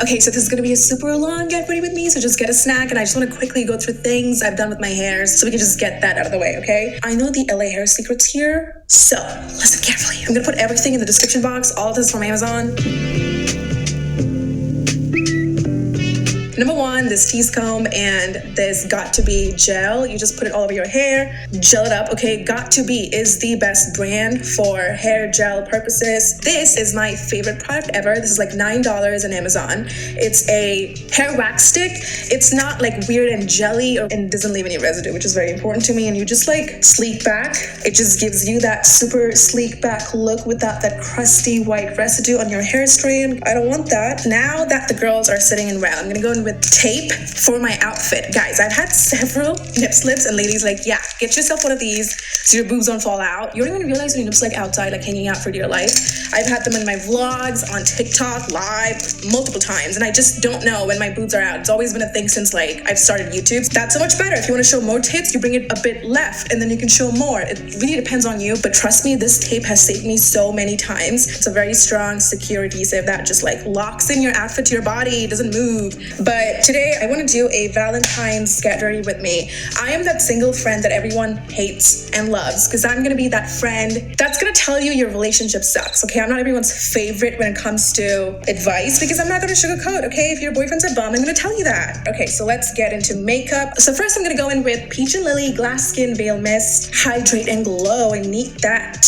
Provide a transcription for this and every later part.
Okay, so this is gonna be a super long get ready with me, so just get a snack, and I just wanna quickly go through things I've done with my hair so we can just get that out of the way, okay? I know the LA hair secrets here, so listen carefully. I'm gonna put everything in the description box. All of this is from Amazon. Number one, this tease comb and this Got To Be gel. You just put it all over your hair, gel it up, okay? Got To Be is the best brand for hair gel purposes. This is my favorite product ever. This is like $9 on Amazon. It's a hair wax stick. It's not like weird and jelly and doesn't leave any residue, which is very important to me. And you just like sleek back. It just gives you that super sleek back look without that crusty white residue on your hair strand. I don't want that. Now that the girls are sitting in round, I'm gonna go in with tape for my outfit. Guys, I've had several nip slips and ladies like, yeah, get yourself one of these so your boobs don't fall out. You don't even realize when your nips like outside, like hanging out for dear life. I've had them in my vlogs, on TikTok, live, multiple times, and I just don't know when my boobs are out. It's always been a thing since like I've started YouTube. That's so much better. If you want to show more tips, you bring it a bit left and then you can show more. It really depends on you, but trust me, this tape has saved me so many times. It's a very strong, secure adhesive that just like locks in your outfit to your body. It doesn't move. But today I want to do a Valentine's get ready with me. I am that single friend that everyone hates and loves because I'm going to be that friend that's going to tell you your relationship sucks, okay? I'm not everyone's favorite when it comes to advice because I'm not going to sugarcoat, okay? If your boyfriend's a bum, I'm going to tell you that. Okay, so let's get into makeup. So first I'm going to go in with Peach and Lily Glass Skin Veil Mist. Hydrate and glow. I need that.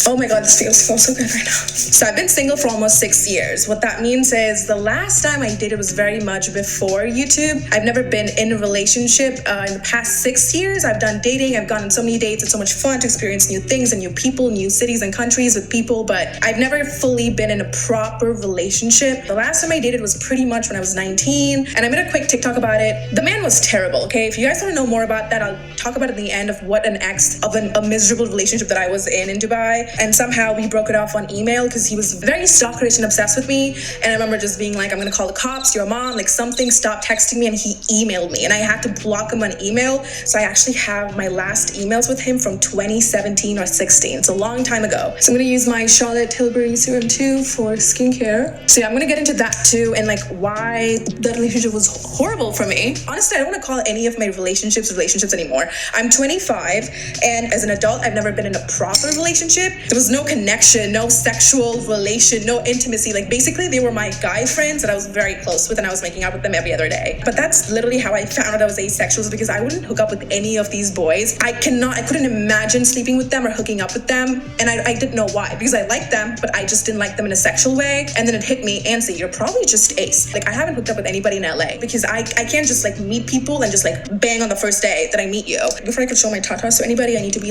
Oh my god, this feels so good right now. So I've been single for almost 6 years. What that means is the last time I dated was very much before YouTube. I've never been in a relationship. In the past 6 years, I've done dating. I've gone on so many dates. It's so much fun to experience new things and new people, new cities and countries with people, but I've never fully been in a proper relationship. The last time I dated was pretty much when I was 19, and I made a quick TikTok about it. The man was terrible, okay? If you guys want to know more about that, I'll talk about it at the end of what an ex of a miserable relationship that I was in Dubai, and somehow we broke it off on email because he was very stalkerish and obsessed with me, and I remember just being like, I'm gonna call the cops, your mom, like something, stop texting me, and he emailed me, and I had to block him on email. So I actually have my last emails with him from 2017 or 16. It's a long time ago. So I'm gonna use my Charlotte Tilbury serum too for skincare. So yeah, I'm gonna get into that too and like why that relationship was horrible for me. Honestly, I don't want to call any of my relationships anymore. I'm 25, and as an adult, I've never been in a proper relationship. There was no connection, no sexual relation, no intimacy. Like basically they were my guy friends that I was very close with, and I was making out with them every other day. But that's literally how I found out I was asexual, because I wouldn't hook up with any of these boys. I couldn't imagine sleeping with them or hooking up with them, and I didn't know why, because I liked them, but I just didn't like them in a sexual way. And then it hit me, Anncy, you're probably just ace. Like I haven't hooked up with anybody in LA because I can't just like meet people and just like bang on the first day that I meet you. Before I could show my tatas to anybody, I need to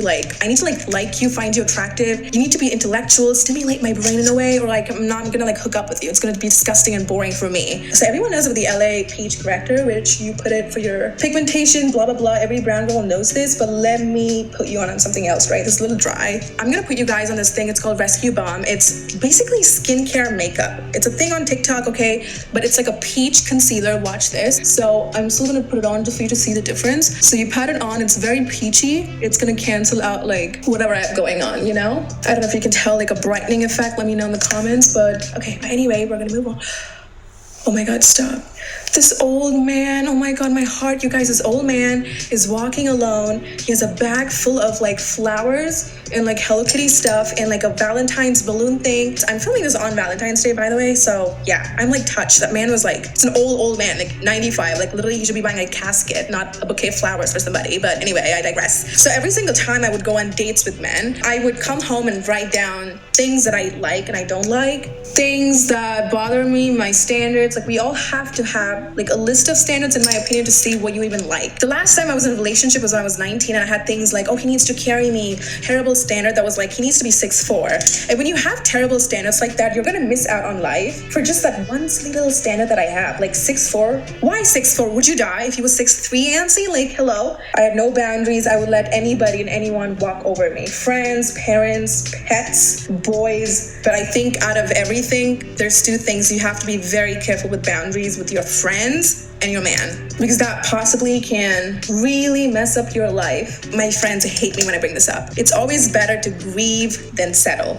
like you, find you attractive. You need to be intellectual, stimulate my brain in a way, or like I'm not gonna like hook up with you. It's gonna be disgusting and boring for me. So everyone knows about the LA Peach Corrector, which you put it for your pigmentation, blah blah blah. Every brown girl knows this, but let me put you on something else, right? This is a little dry. I'm gonna put you guys on this thing. It's called Rescue Balm. It's basically skincare makeup. It's a thing on TikTok, okay? But it's like a peach concealer. Watch this. So I'm still gonna put it on just for you to see the difference. So you pat it on. It's very peachy. It's gonna cancel out like whatever I have going on, you know? I don't know if you can tell like a brightening effect. Let me know in the comments. But okay. But anyway, we're gonna move on. Oh my God! Stop. This old man, oh my God, my heart, you guys, this old man is walking alone. He has a bag full of like flowers and like Hello Kitty stuff and like a Valentine's balloon thing. I'm filming this on Valentine's Day, by the way. So yeah, I'm like touched. That man was like, it's an old man, like 95. Like literally he should be buying a casket, not a bouquet of flowers for somebody. But anyway, I digress. So every single time I would go on dates with men, I would come home and write down things that I like and I don't like, things that bother me, my standards. Like we all have to have like a list of standards, in my opinion, to see what you even like. The last time I was in a relationship was when I was 19, and I had things like, oh, he needs to carry me. Terrible standard that was like, he needs to be 6'4". And when you have terrible standards like that, you're gonna miss out on life for just that one silly little standard that I have, like 6'4". Why 6'4"? Would you die if you was 6'3", Anncy? Like, hello? I had no boundaries. I would let anybody and anyone walk over me. Friends, parents, pets, boys. But I think out of everything, there's two things. You have to be very careful with boundaries with your friends and your man, because that possibly can really mess up your life. My friends hate me when I bring this up. It's always better to grieve than settle.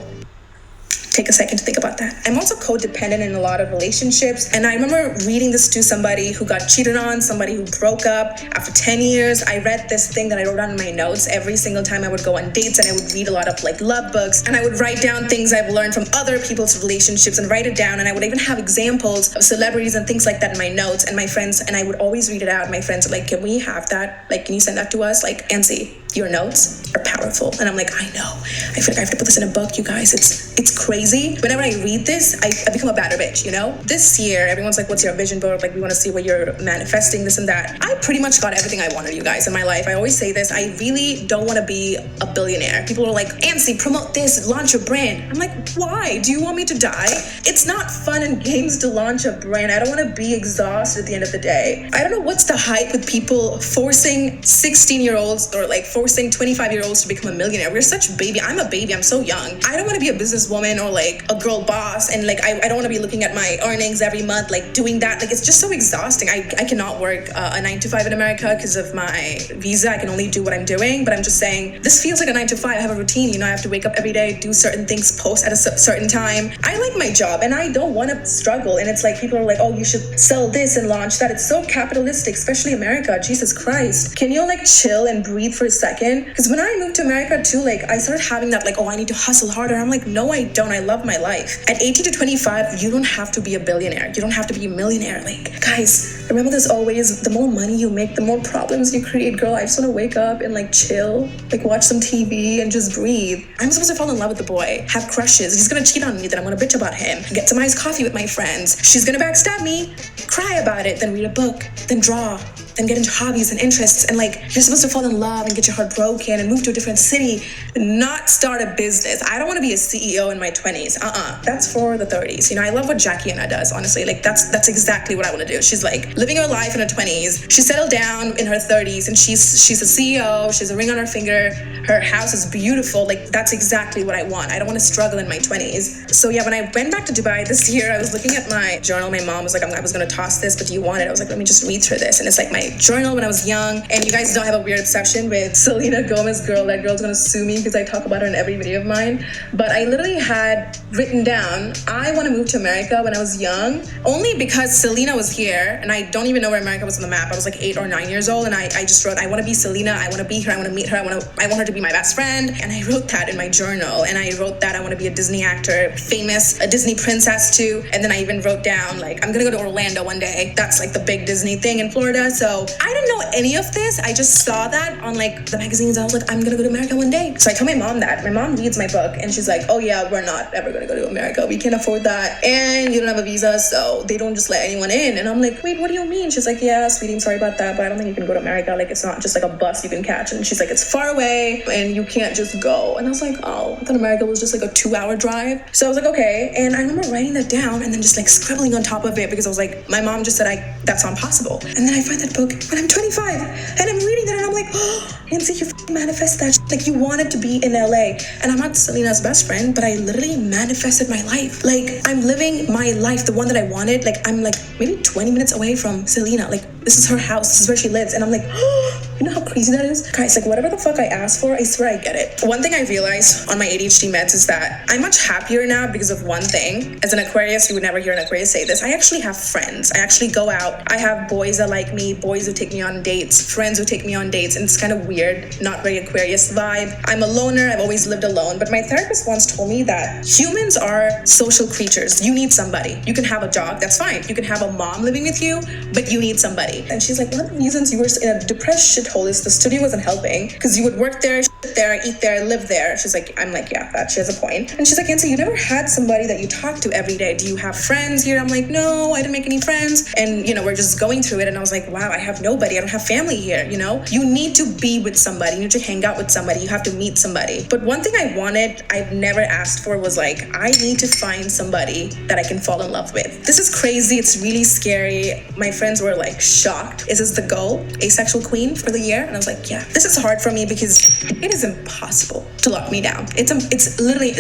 take a second to think about that. I'm also codependent in a lot of relationships. And I remember reading this to somebody who got cheated on, somebody who broke up after 10 years. I read this thing that I wrote down in my notes every single time I would go on dates, and I would read a lot of like love books, and I would write down things I've learned from other people's relationships and write it down. And I would even have examples of celebrities and things like that in my notes, and my friends, and I would always read it out. My friends are like, can we have that? Like, can you send that to us? Like, Anncy, your notes are powerful. And I'm like, I know. I feel like I have to put this in a book, you guys. It's crazy. Whenever I read this, I become a badder bitch, you know? This year, everyone's like, what's your vision board? Like, we want to see what you're manifesting, this and that. I pretty much got everything I wanted, you guys, in my life. I always say this. I really don't want to be a billionaire. People are like, Anncy, promote this, launch your brand. I'm like, why? Do you want me to die? It's not fun and games to launch a brand. I don't want to be exhausted at the end of the day. I don't know what's the hype with people forcing 16-year-olds or like forcing 25-year-olds to become a millionaire. We're such baby. I'm a baby. I'm so young. I don't want to be a businesswoman or like a girl boss, and like I don't want to be looking at my earnings every month, like doing that. Like, it's just so exhausting. I cannot work a 9-to-5 in America because of my visa. I can only do what I'm doing, but I'm just saying this feels like a 9-to-5. I have a routine, you know. I have to wake up every day, do certain things, post at a certain time. I like my job and I don't want to struggle. And it's like people are like, oh, you should sell this and launch that. It's so capitalistic, especially America. Jesus Christ. Can you like chill and breathe for a second? Because when I moved to America too, like I started having that like, oh, I need to hustle harder. I'm like, no, I don't. I love my life. At 18 to 25, you don't have to be a billionaire. You don't have to be a millionaire. Like, guys, remember this always, the more money you make, the more problems you create. Girl, I just want to wake up and like chill, like watch some TV and just breathe. I'm supposed to fall in love with the boy, have crushes. He's gonna cheat on me, then I'm gonna bitch about him, get some iced coffee with my friends. She's gonna backstab me, cry about it, then read a book, then draw, then get into hobbies and interests. And like, you're supposed to fall in love and get your heart broken and move to a different city, not start a business. I don't want to be a CEO in my 20s. That's for the 30s. You know, I love what Jackie Anna does, honestly. Like, that's exactly what I want to do. She's like living her life in her 20s. She settled down in her 30s and she's a CEO. She's a ring on her finger. Her house is beautiful. Like, that's exactly what I want. I don't want to struggle in my 20s. So yeah, when I went back to Dubai this year, I was looking at my journal. My mom was like, I was going to toss this, but do you want it? I was like, let me just read through this. And it's like my journal when I was young. And you guys know I have a weird obsession with Selena Gomez girl. That girl's gonna sue me because I talk about her in every video of mine. But I literally had written down, I want to move to America when I was young, only because Selena was here and I don't even know where America was on the map. I was like 8 or 9 years old and I just wrote, I want to be Selena. I want to be her. I want to meet her. I want her to be my best friend. And I wrote that in my journal. And I wrote that I want to be a Disney actor, famous, a Disney princess too. And then I even wrote down like, I'm gonna go to Orlando one day. That's like the big Disney thing in Florida. So I didn't know any of this. I just saw that on like the magazines. I was like, I'm gonna go to America one day. So I told my mom that. My mom reads my book and she's like, oh yeah, we're not ever gonna go to America. We can't afford that. And you don't have a visa, so they don't just let anyone in. And I'm like, wait, what do you mean? She's like, yeah, sweetie, I'm sorry about that, but I don't think you can go to America. Like, it's not just like a bus you can catch. And she's like, it's far away and you can't just go. And I was like, oh, I thought America was just like a 2-hour drive. So I was like, okay. And I remember writing that down and then just like scribbling on top of it because I was like, my mom just said that's not possible. And then I find that book when I'm 25 and I'm reading that and I'm like, oh, Anncy, you manifest that like you wanted to be in LA. And I'm not Selena's best friend, but I literally manifested my life. Like, I'm living my life, the one that I wanted. Like, I'm like maybe 20 minutes away from Selena. Like, this is her house, this is where she lives. And I'm like, oh, you know how crazy that is? Guys, like whatever the fuck I ask for, I swear I get it. One thing I realized on my ADHD meds is that I'm much happier now because of one thing. As an Aquarius, you would never hear an Aquarius say this. I actually have friends. I actually go out. I have boys that like me, boys who take me on dates, friends who take me on dates. And it's kind of weird, not very Aquarius vibe. I'm a loner. I've always lived alone. But my therapist once told me that humans are social creatures. You need somebody. You can have a dog, that's fine. You can have a mom living with you, but you need somebody. And she's like, one of the reasons you were in a depressed shithole is the studio wasn't helping because you would work there, there, eat there, live there. She's like, I'm like, yeah, that she has a point. And she's like, Anncy, you never had somebody that you talk to every day. Do you have friends here? I'm like, no, I didn't make any friends. And, you know, we're just going through it. And I was like, wow, I have nobody. I don't have family here, you know? You need to be with somebody. You need to hang out with somebody. You have to meet somebody. But one thing I wanted, I've never asked for was like, I need to find somebody that I can fall in love with. This is crazy. It's really scary. My friends were like shocked. Is this the goal? Asexual queen for the year? And I was like, yeah. This is hard for me because it is impossible to lock me down. It's literally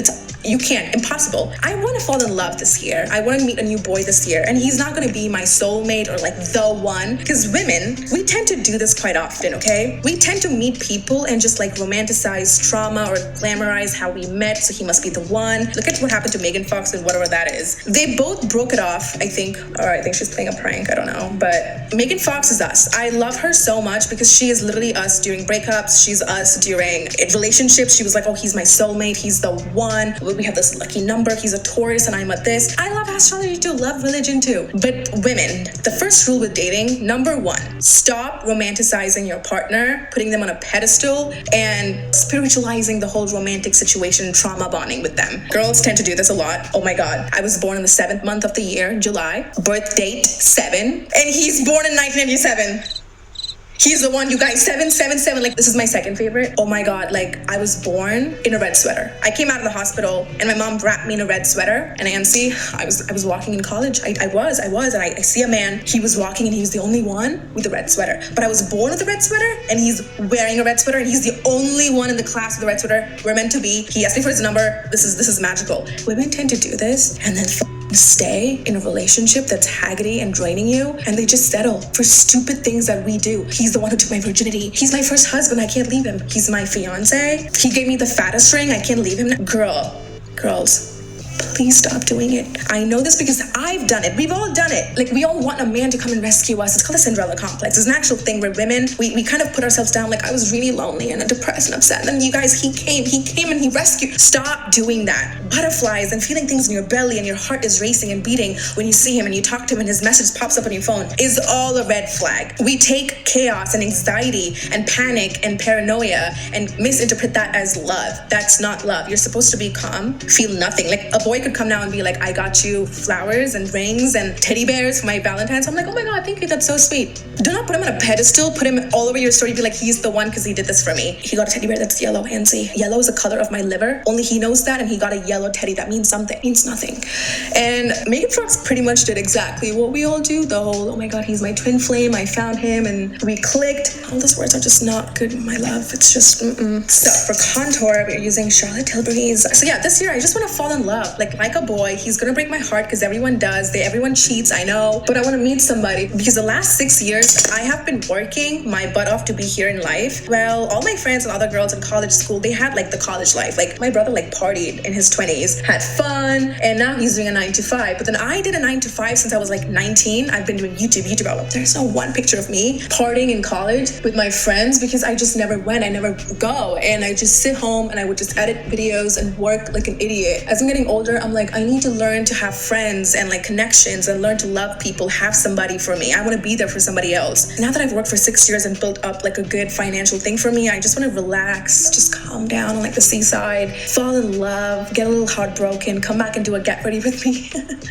You can't. Impossible. I want to fall in love this year. I want to meet a new boy this year, and he's not going to be my soulmate or like the one. Because women, we tend to do this quite often, okay? We tend to meet people and just like romanticize trauma or glamorize how we met, so he must be the one. Look at what happened to Megan Fox and whatever that is. They both broke it off, I think. Or I think she's playing a prank. I don't know. But Megan Fox is us. I love her so much because she is literally us during breakups. She's us during relationships. She was like, oh, he's my soulmate. He's the one. We have this lucky number. He's a Taurus and I'm a this. I love astrology too. Love religion too. But women, the first rule with dating, number one, stop romanticizing your partner, putting them on a pedestal, and spiritualizing the whole romantic situation, trauma bonding with them. Girls tend to do this a lot. Oh my God. I was born in the 7th month of the year, July. Birth date, 7. And he's born in 1997. He's the one, you guys, 777. Like, this is my second favorite. Oh my God, like, I was born in a red sweater. I came out of the hospital and my mom wrapped me in a red sweater. And Anncy, I was walking in college. I was, and I see a man. He was walking and he was the only one with a red sweater. But I was born with a red sweater and he's wearing a red sweater and he's the only one in the class with a red sweater. We're meant to be. He asked me for his number. This is magical. Women tend to do this and then stay in a relationship that's haggity and draining you, and they just settle for stupid things that we do. He's the one who took my virginity. He's my first husband. I can't leave him. He's my fiance. He gave me the fattest ring. I can't leave him. Girls, please stop doing it. I know this because I've done it. We've all done it. Like, we all want a man to come and rescue us. It's called the Cinderella complex. It's an actual thing where women, we kind of put ourselves down. Like, I was really lonely and depressed and upset. And then you guys, he came and he rescued. Stop doing that. Butterflies and feeling things in your belly and your heart is racing and beating when you see him and you talk to him and his message pops up on your phone is all a red flag. We take chaos and anxiety and panic and paranoia and misinterpret that as love. That's not love. You're supposed to be calm, feel nothing. Like, a boy could come now and be like, I got you flowers and rings and teddy bears for my Valentine's. I'm like, oh my God, thank you. That's so sweet. Do not put him on a pedestal. Put him all over your story. Be like, he's the one because he did this for me. He got a teddy bear that's yellow, Anncy. Yellow is the color of my liver. Only he knows that, and he got a yellow teddy. That means something. It means nothing. And Megan Fox pretty much did exactly what we all do. The whole, oh my God, he's my twin flame. I found him and we clicked. All those words are just not good, my love. It's just, So for contour, we're using Charlotte Tilbury's. So yeah, this year I just want to fall in love. Like a boy. He's gonna break my heart because everyone does. Everyone cheats, I know. But I want to meet somebody because the last 6 years I have been working my butt off to be here in life. Well, all my friends and other girls in college school, they had like the college life. Like, my brother like partied in his 20s, had fun, and now he's doing a 9 to 5. But then I did a 9 to 5 since I was like 19. I've been doing YouTube. There's no one picture of me partying in college with my friends because I just never went. I never go. And I just sit home and I would just edit videos and work like an idiot. As I'm getting older, I'm like, I need to learn to have friends and like connections and learn to love people, have somebody for me. I want to be there for somebody else. Now that I've worked for 6 years and built up like a good financial thing for me, I just want to relax, just calm down on like the seaside, fall in love, get a little heartbroken, come back and do a get ready with me.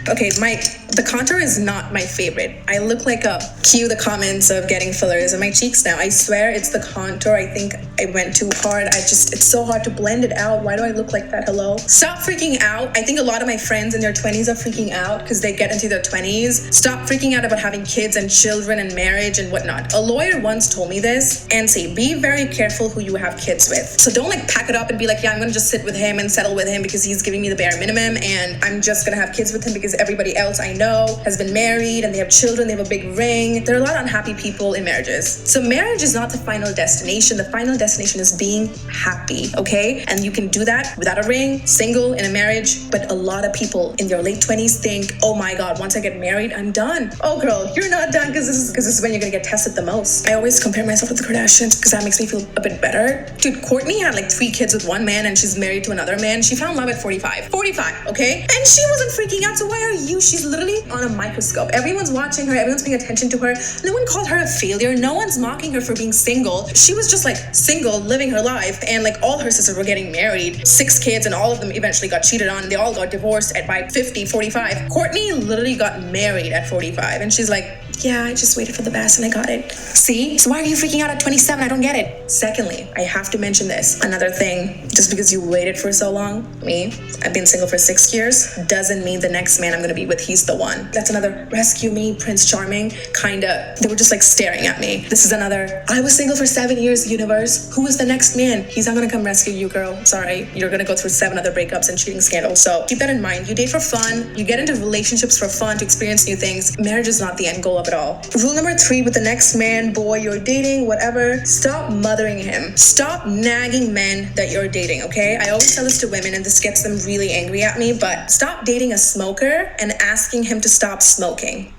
Okay, the contour is not my favorite. I look like cue the comments of getting fillers in my cheeks now. I swear it's the contour. I think I went too hard. It's so hard to blend it out. Why do I look like that? Hello? Stop freaking out. I think a lot of my friends in their 20s are freaking out because they get into their 20s. Stop freaking out about having kids and children and marriage and whatnot. A lawyer once told me this, Anncy, be very careful who you have kids with. So don't like pack it up and be like, yeah, I'm gonna just sit with him and settle with him because he's giving me the bare minimum and I'm just gonna have kids with him because everybody else I know has been married and they have children, they have a big ring. There are a lot of unhappy people in marriages. So marriage is not the final destination. The final destination is being happy, okay? And you can do that without a ring, single, in a marriage. But a lot of people in their late 20s think, oh my God, once I get married, I'm done. Oh girl, you're not done because this is when you're gonna get tested the most. I always compare myself with the Kardashians because that makes me feel a bit better. Dude, Kourtney had like 3 kids with one man and she's married to another man. She found love at 45. 45, okay? And she wasn't freaking out, so why are you? She's literally on a microscope. Everyone's watching her, everyone's paying attention to her. No one called her a failure. No one's mocking her for being single. She was just like single, living her life, and like all her sisters were getting married, 6 kids, and all of them eventually got cheated on. They all got divorced by 50, 45. Kourtney literally got married at 45, and she's like, yeah, I just waited for the best and I got it. See? So why are you freaking out at 27? I don't get it. Secondly, I have to mention this. Another thing, just because you waited for so long, I've been single for 6 years, doesn't mean the next man I'm going to be with, he's the the one. That's another rescue me, Prince Charming, kinda. They were just like staring at me. This is another, I was single for 7 years, universe. Who is the next man? He's not gonna come rescue you, girl. Sorry. You're gonna go through 7 other breakups and cheating scandals. So keep that in mind. You date for fun. You get into relationships for fun, to experience new things. Marriage is not the end goal of it all. Rule number 3 with the next man, boy you're dating, whatever, stop mothering him. Stop nagging men that you're dating, okay? I always tell this to women and this gets them really angry at me, but stop dating a smoker and asking him to stop smoking.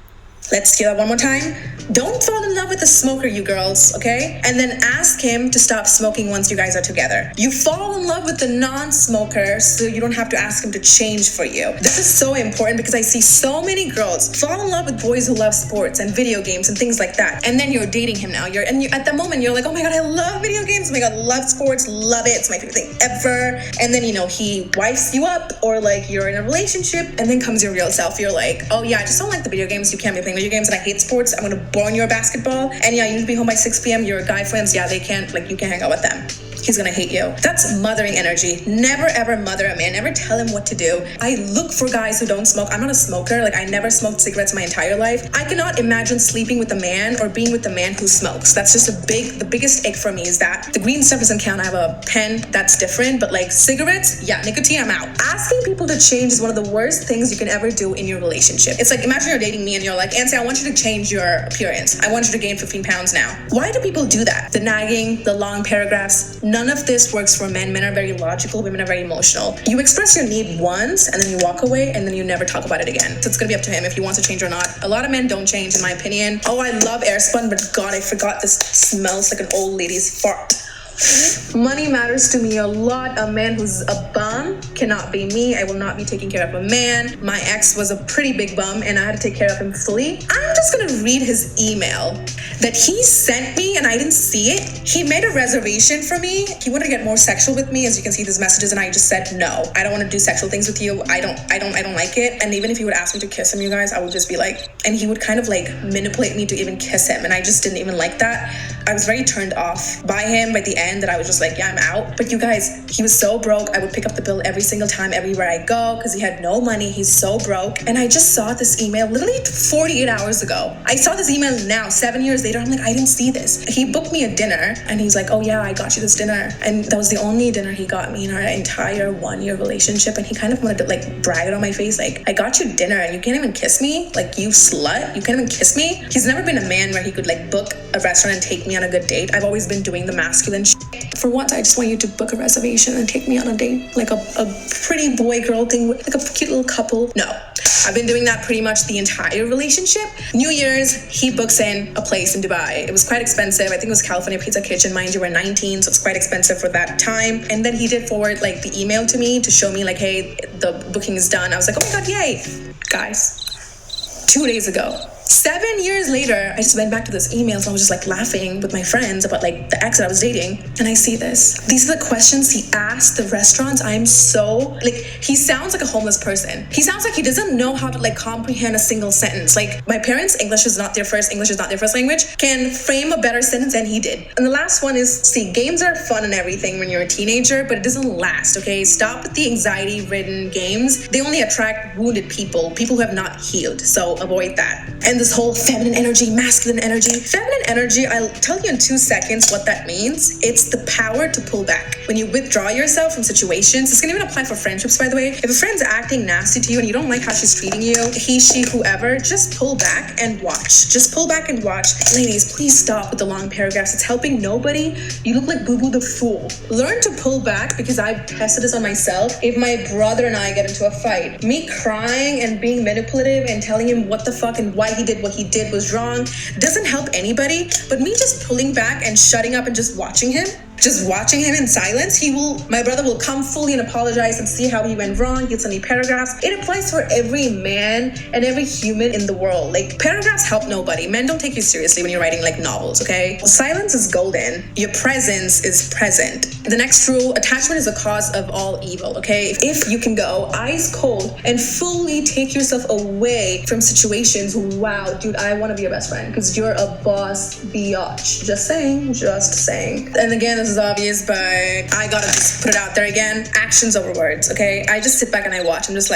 Let's hear that one more time. Don't fall in love with a smoker, you girls, okay? And then ask him to stop smoking once you guys are together. You fall in love with the non-smoker so you don't have to ask him to change for you. This is so important because I see so many girls fall in love with boys who love sports and video games and things like that. And then you're dating him now. At the moment, you're like, oh my God, I love video games. Oh my God, love sports, love it. It's my favorite thing ever. And then, he wifes you up, or like you're in a relationship, and then comes your real self. You're like, oh yeah, I just don't like the video games. You can't be playing video games and I hate sports. I'm gonna burn your basketball. And yeah, you need to be home by 6 p.m. Your guy friends, yeah, they can't, you can't hang out with them. He's gonna hate you. That's mothering energy. Never ever mother a man. Never tell him what to do. I look for guys who don't smoke. I'm not a smoker. I never smoked cigarettes my entire life. I cannot imagine sleeping with a man or being with a man who smokes. That's just the biggest ick for me is that. The green stuff doesn't count. I have a pen, that's different. But cigarettes, yeah, nicotine, I'm out. Asking people to change is one of the worst things you can ever do in your relationship. It's imagine you're dating me and you're like, Anncy, I want you to change your appearance. I want you to gain 15 pounds now. Why do people do that? The nagging, the long paragraphs, none of this works for men. Men are very logical, women are very emotional. You express your need once and then you walk away and then you never talk about it again. So it's gonna be up to him if he wants to change or not. A lot of men don't change in my opinion. Oh, I love Airspun, but God, I forgot this smells like an old lady's fart. Money matters to me a lot. A man who's a bum cannot be me. I will not be taking care of a man. My ex was a pretty big bum and I had to take care of him fully. I'm just gonna read his email that he sent me and I didn't see it. He made a reservation for me. He wanted to get more sexual with me. As you can see these messages, and I just said no. I don't want to do sexual things with you. I don't like it. And even if he would ask me to kiss him, you guys, I would just be and he would kind of manipulate me to even kiss him, and I just didn't even like that. I was very turned off by him by the end that I was just yeah, I'm out. But you guys, he was so broke. I would pick up the bill every single time, everywhere I go, because he had no money. He's so broke. And I just saw this email literally 48 hours ago. I saw this email now, 7 years later. I'm I didn't see this. He booked me a dinner and he's oh yeah, I got you this dinner. And that was the only dinner he got me in our entire 1-year relationship. And he kind of wanted to brag it on my face. I got you dinner and you can't even kiss me? You slut, you can't even kiss me? He's never been a man where he could book a restaurant and take me on a good date. I've always been doing the masculine shit. For once, I just want you to book a reservation and take me on a date. A pretty boy-girl thing, a cute little couple. No. I've been doing that pretty much the entire relationship. New Year's, he books in a place in Dubai. It was quite expensive. I think it was California Pizza Kitchen. Mind you, we're 19, so it's quite expensive for that time. And then he did forward the email to me to show me hey, the booking is done. I was oh my God, yay. Guys, 2 days ago. 7 years later, I just went back to those emails and I was just laughing with my friends about the ex that I was dating. And I see this. These are the questions he asked the restaurants. I'm so, he sounds like a homeless person. He sounds like he doesn't know how to comprehend a single sentence. My parents' English is not their first language, can frame a better sentence than he did. And the last one is, see, games are fun and everything when you're a teenager, but it doesn't last, okay? Stop with the anxiety-ridden games. They only attract wounded people who have not healed. So avoid that. And this whole feminine energy, masculine energy. Feminine energy, I'll tell you in 2 seconds what that means. It's the power to pull back. When you withdraw yourself from situations, this can even apply for friendships, by the way. If a friend's acting nasty to you and you don't like how she's treating you, he, she, whoever, just pull back and watch. Just pull back and watch. Ladies, please stop with the long paragraphs. It's helping nobody. You look like Boo Boo the Fool. Learn to pull back, because I've tested this on myself. If my brother and I get into a fight, me crying and being manipulative and telling him what the fuck and why he did what he did was wrong doesn't help anybody. But me just pulling back and shutting up and just watching him in silence, my brother will come fully and apologize and see how he went wrong. He'll send me paragraphs. It applies for every man and every human in the world. Paragraphs help nobody. Men don't take you seriously when you're writing novels, okay? Silence is golden. Your presence is present. The next rule, attachment is the cause of all evil, okay? If you can go eyes cold and fully take yourself away from situations, wow, dude, I want to be your best friend because you're a boss biatch. Just saying. And again, this is obvious, but I gotta just put it out there again. Actions over words, okay? I just sit back and I watch. I'm just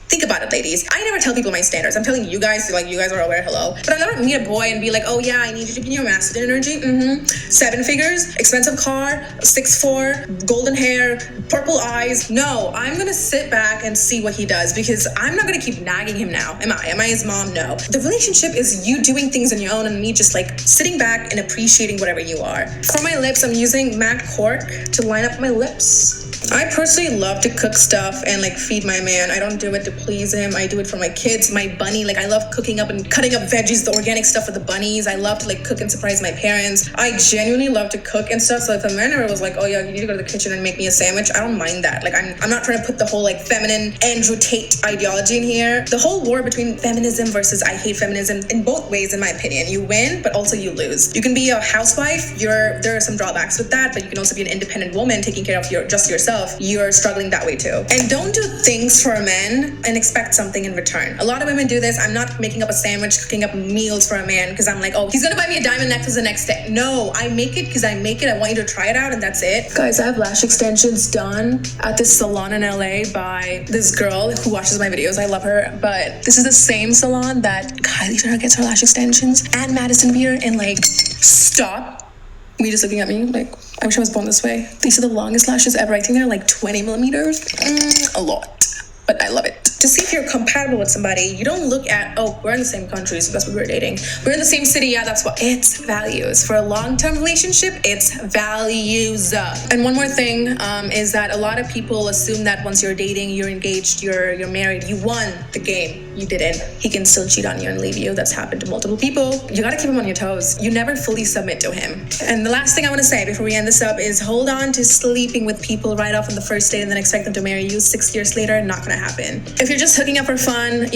Think about it, ladies. I never tell people my standards. I'm telling you guys, like, you guys are aware, hello. But I never meet a boy and be like, oh yeah, I need you to be your masculine energy. 7 figures, expensive car, 6'4", golden hair, purple eyes. No, I'm gonna sit back and see what he does, because I'm not gonna keep nagging him now. Am I his mom? No. The relationship is you doing things on your own and me just like sitting back and appreciating whatever you are. For my lips, I'm using matte cork to line up my lips. I personally love to cook stuff and like feed my man. I don't do it to please him. I do it for my kids, my bunny. Like, I love cooking up and cutting up veggies, the organic stuff for the bunnies. I love to like cook and surprise my parents. I genuinely love to cook and stuff. So if a man ever was like, oh yeah, you need to go to the kitchen and make me a sandwich, I don't mind that. Like, I'm not trying to put the whole like feminine Andrew Tate ideology in here. The whole war between feminism versus I hate feminism, in both ways, in my opinion. You win, but also you lose. You can be a housewife. There are some drawbacks with that, but you can also be an independent woman taking care of just yourself. You're struggling that way too. And don't do things for men and expect something in return. A lot of women do this. I'm not making up a sandwich, cooking up meals for a man because I'm like, oh, he's gonna buy me a diamond necklace the next day. No, I make it because I make it. I want you to try it out, and that's it. Guys, I have lash extensions done at this salon in LA by this girl who watches my videos. I love her, but this is the same salon that Kylie Jenner gets her lash extensions, and Madison Beer, and like, stop. Me just looking at me like, I wish I was born this way. These are the longest lashes ever. I think they're like 20 millimeters. A lot, but I love it. To see if you're compatible with somebody, you don't look at, oh, we're in the same country, so that's what we're dating. We're in the same city, yeah, that's what. It's values. For a long-term relationship, it's values. And one more thing is that a lot of people assume that once you're dating, you're engaged, you're married, you won the game. You didn't. He can still cheat on you and leave you. That's happened to multiple people. You gotta keep him on your toes. You never fully submit to him. And the last thing I want to say before we end this up is hold on to sleeping with people right off on the first date and then expect them to marry you 6 years later. Not gonna happen. If you're just hooking up for fun,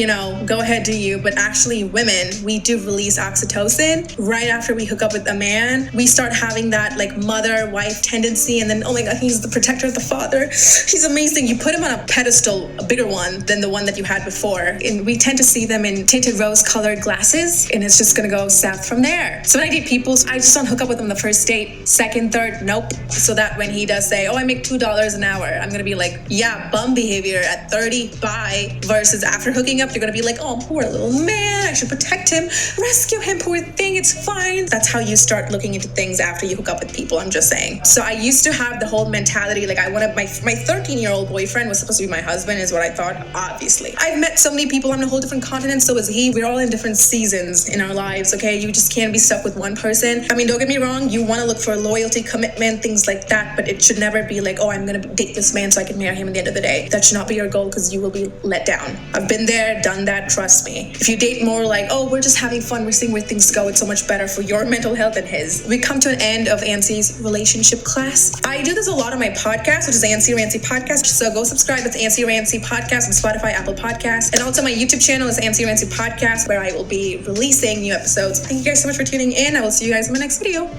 go ahead, do you. But actually, women, we do release oxytocin right after we hook up with a man. We start having that like mother-wife tendency, and then, oh my God, he's the protector of the father. He's amazing. You put him on a pedestal, a bigger one than the one that you had before. And we tend to see them in tinted rose-colored glasses, and it's just gonna go south from there. So when I date people, I just don't hook up with them the first date. Second, third, nope. So that when he does say, oh, I make $2 an hour, I'm gonna be like, yeah, bum behavior at 30, bye. Versus after hooking up, you're gonna be like, oh, poor little man, I should protect him, rescue him, poor thing, it's fine. That's how you start looking into things after you hook up with people, I'm just saying. So I used to have the whole mentality, like I wanted my 13-year-old boyfriend was supposed to be my husband, is what I thought, obviously. I've met so many people on a whole different continent, so is he. We're all in different seasons in our lives, okay? You just can't be stuck with one person. I mean, don't get me wrong, you want to look for loyalty, commitment, things like that, but it should never be like, oh, I'm gonna date this man so I can marry him at the end of the day. That should not be your goal, because you will be let down. I've been there, done that, trust me. If you date more like, oh, we're just having fun, we're seeing where things go, it's so much better for your mental health than his. We come to an end of Anncy's relationship class. I do this a lot on my podcast, which is Anncy Rancy Podcast, so go subscribe. It's Anncy Rancy Podcast on Spotify, Apple Podcasts, and also my YouTube channel is Anncy Rancy Podcast, where I will be releasing new episodes. Thank you guys so much for tuning in. I will see you guys in my next video.